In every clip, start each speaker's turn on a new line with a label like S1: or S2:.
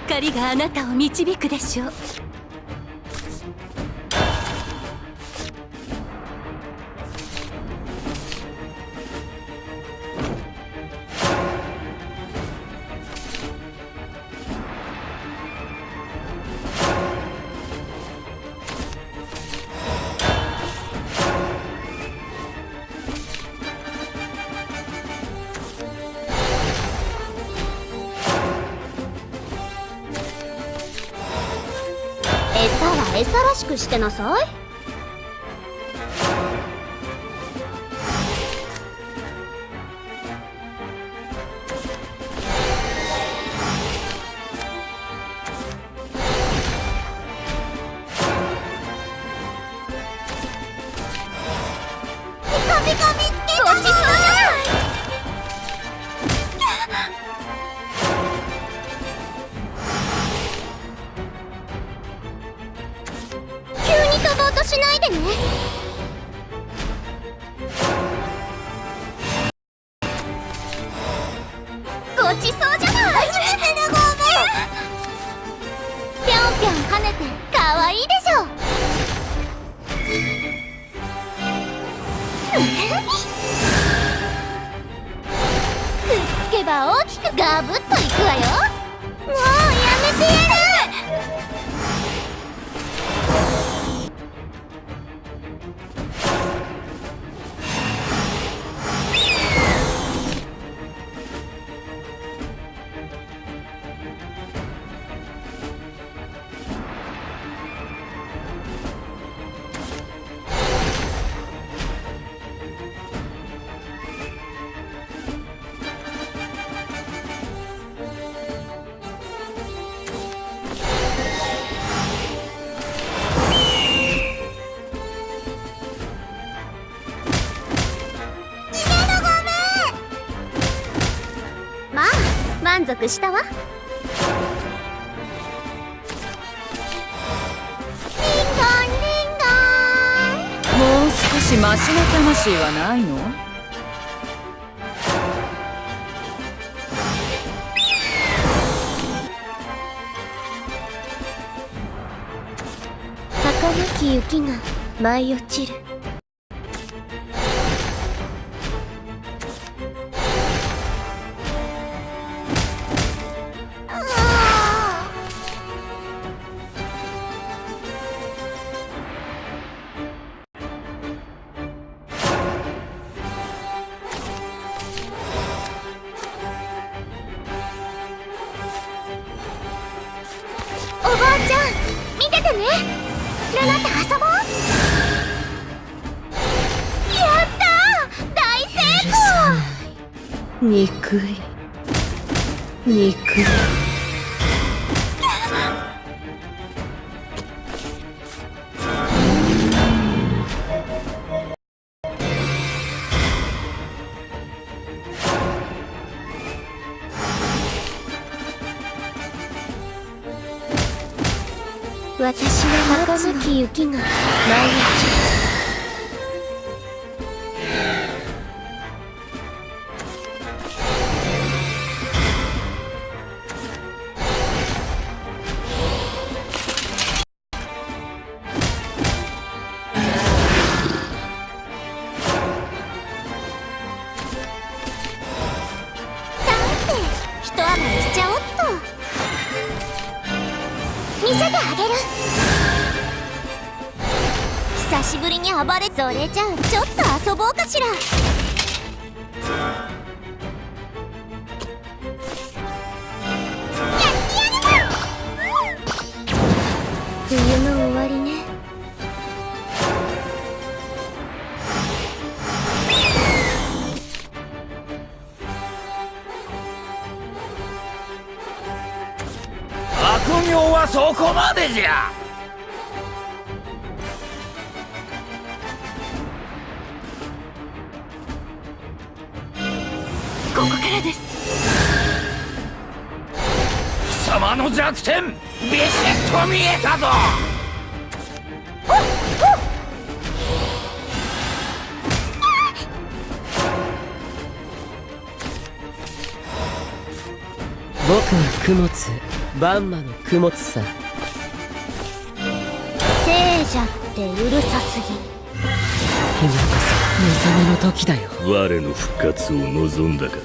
S1: 光があなたを導くでしょう。
S2: 餌は餌らしくしてなさい。ピカピカ見つけたぞ。ごちそうじゃない。急に飛ぼうとしないでね。ごちそうじゃない。初めてのごめん。ぴょんぴょん跳ねてかわいいでしょ。くっつけば大きくガブッといくわよ。もうやめてやる。まあ満足したわ。リンゴンリンゴン。
S1: もう少しマシな魂はないの？
S2: 儚き雪が舞い落ちる。おばあちゃん見ててね。ルナと遊ぼう。やったー、大成功。
S1: 憎い憎い。
S2: 私は儚き雪が舞い落ちる。さて一暴れしちゃおっと。見せてあげる。久しぶりに暴れ。それじゃあちょっと遊ぼうかしら。やってやるわ。冬の終わりね。
S3: 悪行はそこまでじゃ。
S1: ここからです。
S3: 貴様の弱点ビシッと見えたぞ。
S4: 僕は供物バンマの供物さ。
S2: 聖者ってうるさすぎ。
S4: 今こそ目覚めの時だよ。
S5: 我の復活を望んだか。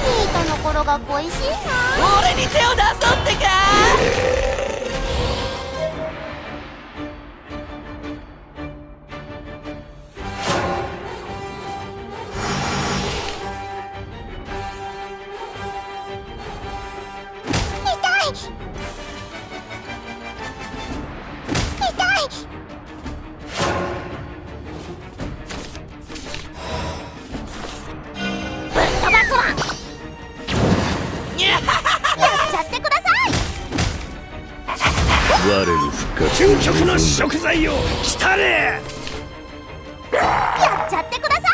S2: ミートの頃が恋しいな。
S4: 俺に手を出そうってか。
S2: 飛ばすわ。やっちゃってください。
S5: 我の復活を
S3: 究極の
S5: 望んだ。
S3: 食材を来たれ。
S2: やっちゃってください。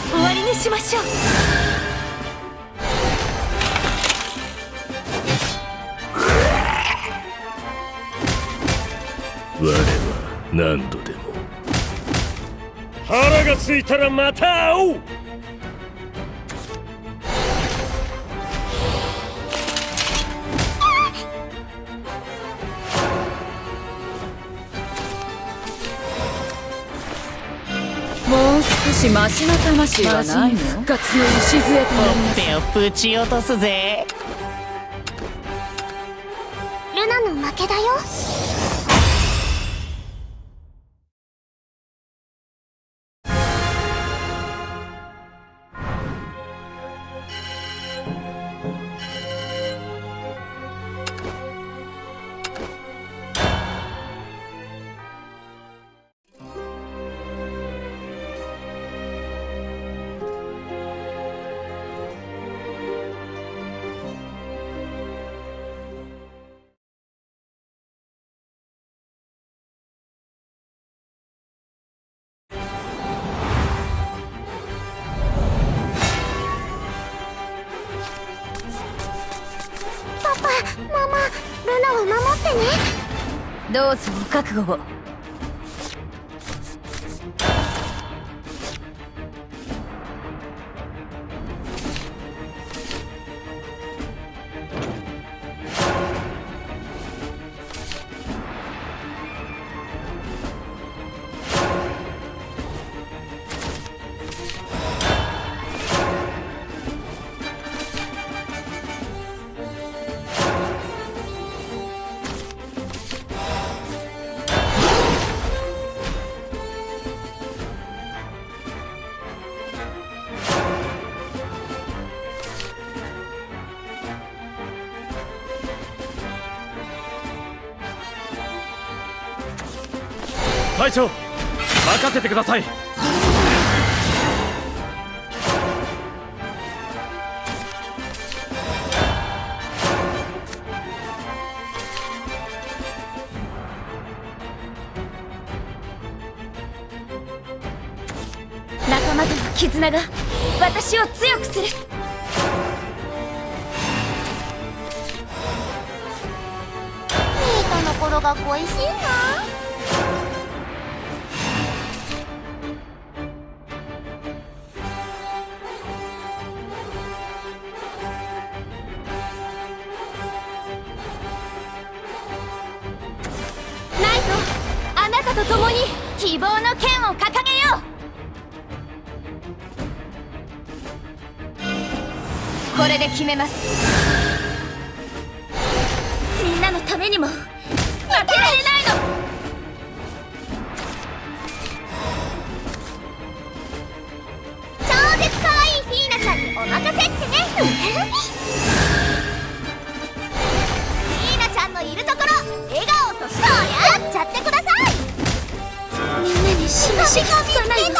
S1: 終わりにしましょう。
S5: 我は何度でも。
S3: 腹がついたらまた会おう。
S1: もう少しマシな魂はないの？復活の礎となります。
S4: 手をぶち落とすぜ。
S2: ルナの負けだよ。パパ、ママ、ルナを守ってね。
S1: どうぞお覚悟を。
S3: 隊長、任せてください。
S1: 仲間との絆が私を強くする。
S2: ミートの頃が恋しいな。
S1: ナイト、あなたと共に希望の剣を掲げよう。これで決めます。みんなのためにも負けられないの。
S2: 超絶可愛いフィーナちゃんにお任せってね。フィーナちゃんのいるところ笑顔とそうやっちゃってください。
S1: みんなに示しがつかないわ。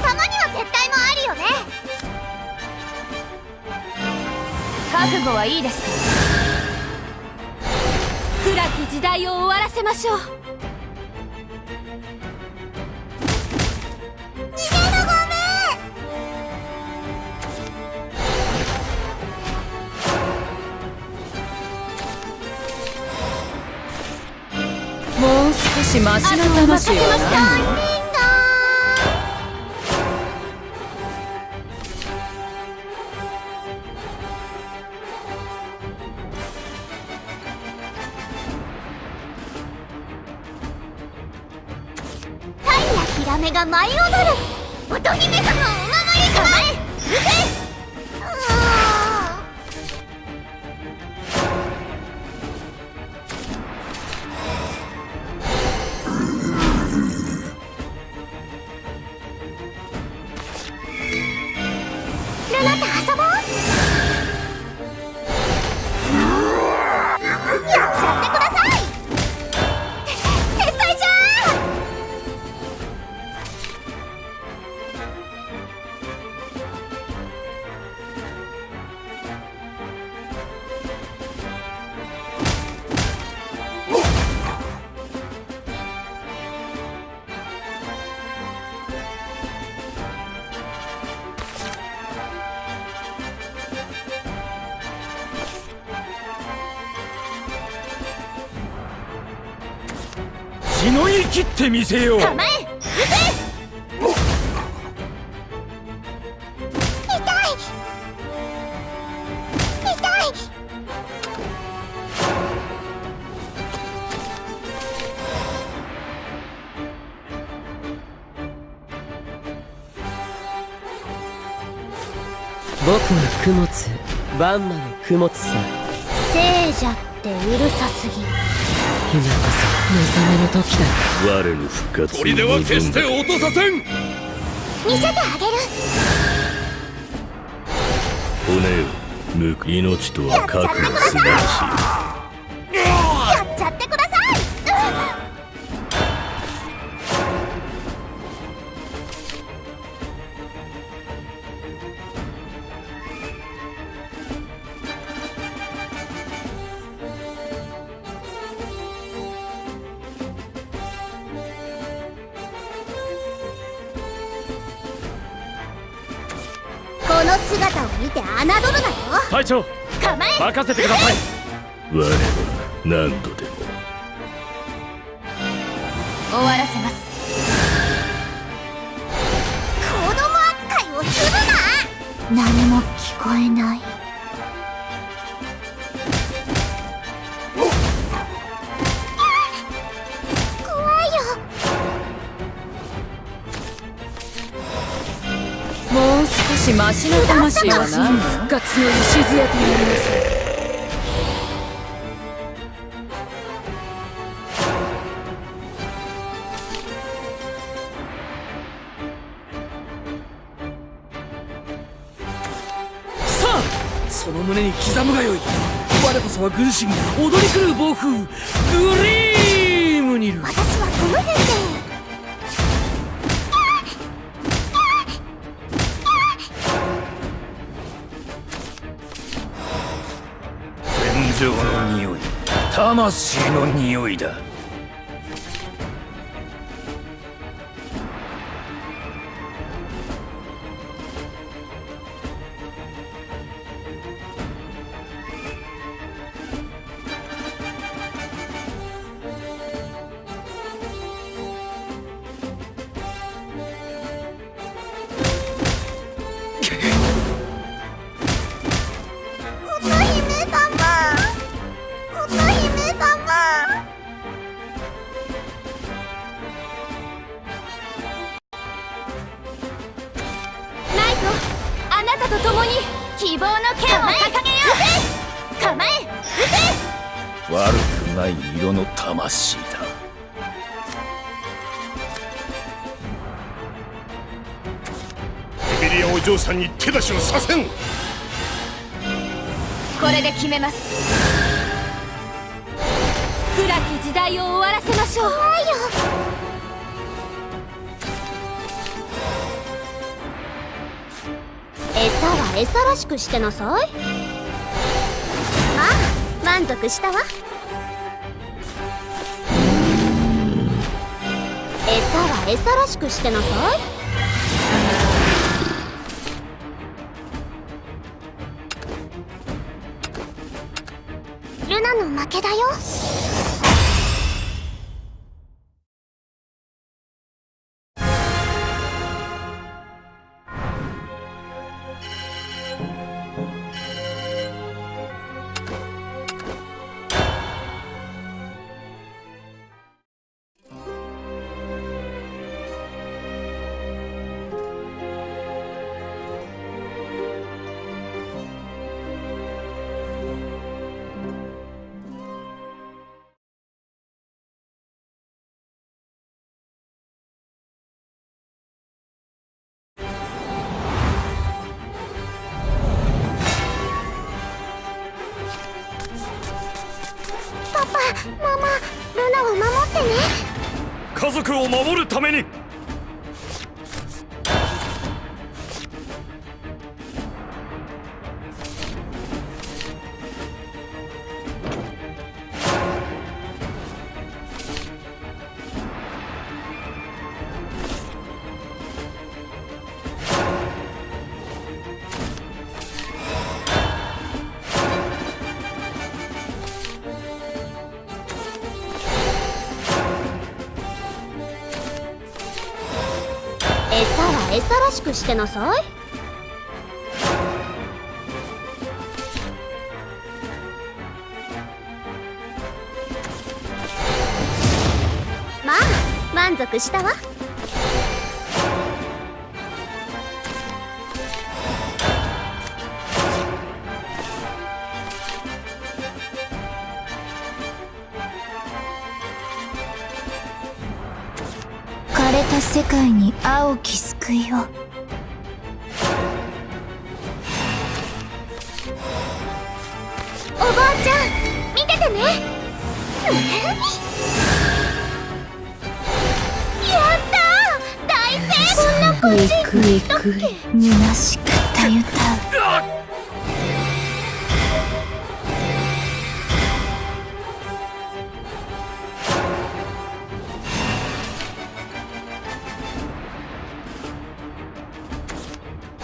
S2: たまには撤退もありよね。
S1: 覚悟はいいですか。暗き時代を終わらせましょう。
S2: 逃げろごめん。
S1: もう少しマシな魂はないの。
S2: ヒラメが舞い踊る乙姫様をお守りします。ルナと遊ぼう。やっちゃってください。撤退じゃー。
S3: しのぎ切ってみせよう。
S2: 構え撃て。痛い痛い。
S4: 僕は供物、バンマの供物さ。
S2: 聖者ってうるさすぎ。
S4: 今こそ目覚めの時だ。
S5: 我の復活を
S3: 砦は決して落とさせん。
S2: 見せてあげる。
S5: 骨を抜く。命とは核の素晴らしい。
S2: やっちゃってください。この姿を見て侮るなよ。
S3: 隊長、
S2: 構え。
S3: 任せてください。
S5: 我は何度でも。
S1: 終わらせます。
S2: 子供扱いをするな。何も聞こえない。怖いよ。
S1: もう少しマシな魂はないの。復活の礎となります。
S4: さあ、その胸に刻むがよい。我こそは軍神、踊り狂う暴風、グリームにいる。
S2: 私はこの辺で。
S3: 戦場の匂い、魂の匂いだ。
S2: と共に希望の剣を掲げよう。構え撃て。
S3: 悪くない色の魂だ。
S6: エミリアお嬢さんに手出しをさせん。
S2: これで決めます。暗き時代を終わらせましょう。怖いよ。餌は餌らしくしてなさい。ああ、満足したわ。餌は餌らしくしてなさい。ルナの負けだよ。パパ、ママ、ルナを守ってね。
S6: 家族を守るために。
S2: 餌は餌らしくしてなさい。まあ、満足したわ。
S7: 枯れた世界に青き救いを。
S2: おばあちゃん、見ててね。やったー、大成功。こんなこっち
S7: ぐいぐいぐい虚しくたゆたう。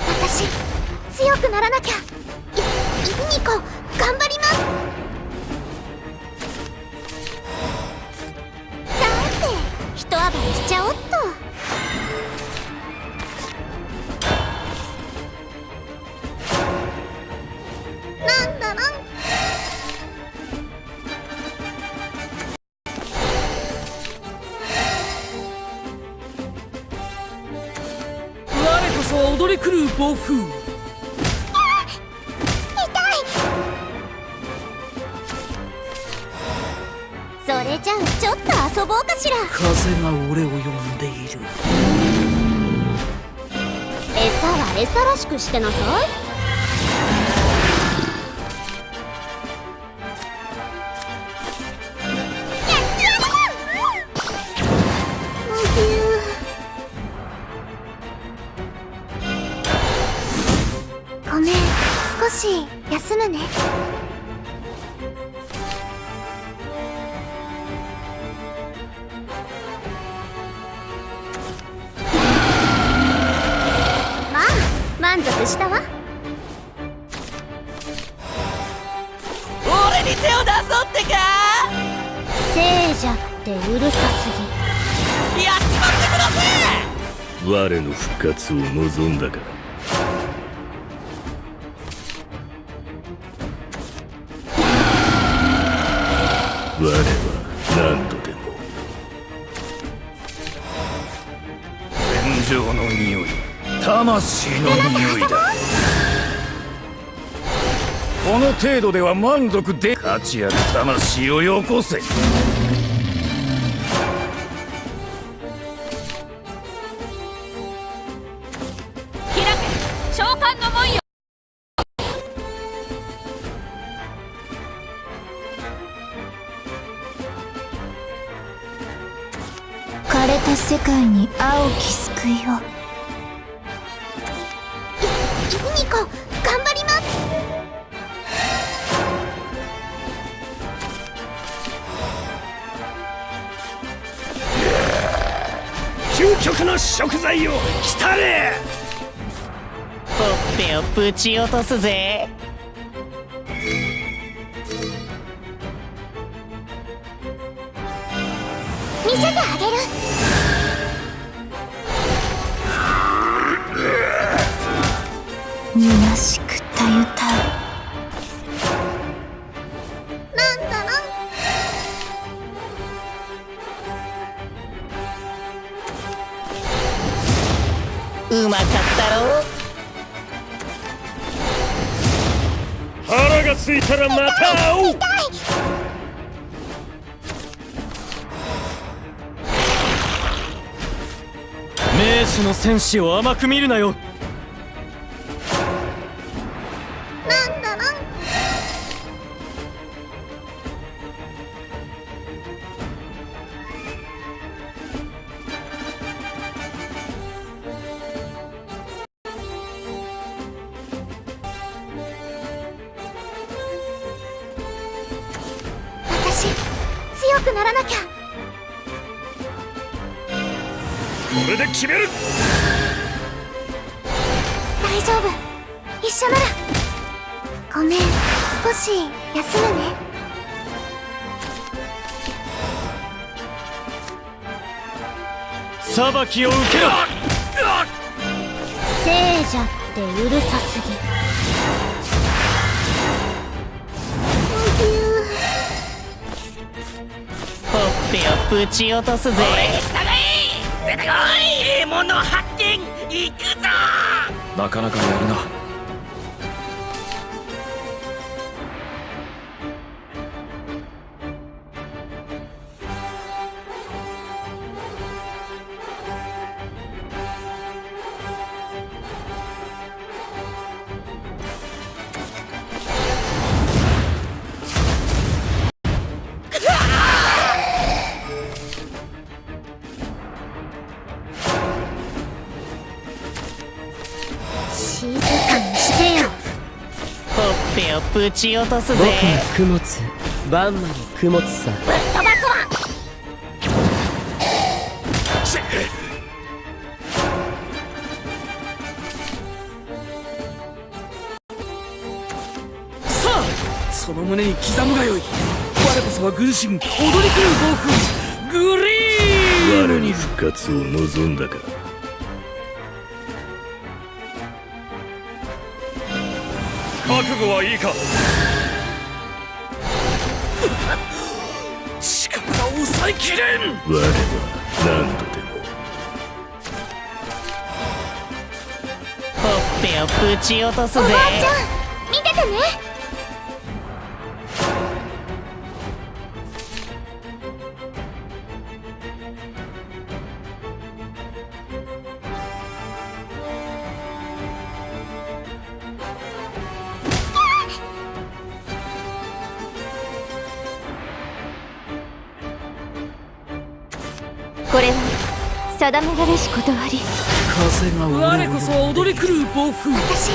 S2: 私、強くならなきゃ。ニコ、頑張ります。さて、一暴れしちゃおっと。なんだなん。
S4: 我こそは踊り狂う暴風。
S2: それじゃあちょっと遊ぼうかしら。
S4: 風が俺を呼んでいる。
S2: 餌は餌らしくしてなさい。ごめん、少し休むね。まあ、満足したわ。
S4: 俺に手を出そうってか。
S2: 聖者ってうるさすぎ。
S4: やっちまってください。
S5: 我の復活を望んだか。我は何度でも。
S3: 戦場の匂い、魂の匂いだ。この程度では満足で価値ある魂をよこせ。
S1: 開け召喚の門よ。
S7: 枯れた世界に青き救いを。
S2: ニコ頑張ります。
S3: 究極の食材を来たれ。
S8: ほっぺをぶち落とすぜ。
S2: 見せてあげる。
S7: 虚しくたゆた
S2: なんだろ
S8: うまかったろ。
S6: 腹がついたらまた会おう。
S4: 名手の戦士を甘く見るなよ。
S2: なんだろ私強くならなきゃ。
S6: これで決める。
S2: 大丈夫、一緒なら。ごめん、少し休むね。
S4: 裁きを受けろ。
S2: 聖者ってうるさすぎ。
S8: ほっぺをぶち落とすぜ。
S3: 出てこい。獲物発見。行くぞ。
S4: なかなかやるな。
S2: 静かにしてよ。
S8: ほっぺをぶち落とすぜ。
S9: 僕の供物バンマの供物さ。
S2: ぶっ飛ばすわ。
S4: さあその胸に刻むがよい。我こそは軍神踊り狂う暴風グリーム
S5: 我
S4: に
S5: の復活を望んだか。
S6: 覚悟はいいか。
S4: 力が抑えきれん。
S5: 我は何度でも。
S8: ほっぺをぶち落とすぜ。
S2: おばあちゃん見ててね。これは定められし断り。
S4: 風が我こそは踊り狂う暴風。
S2: 私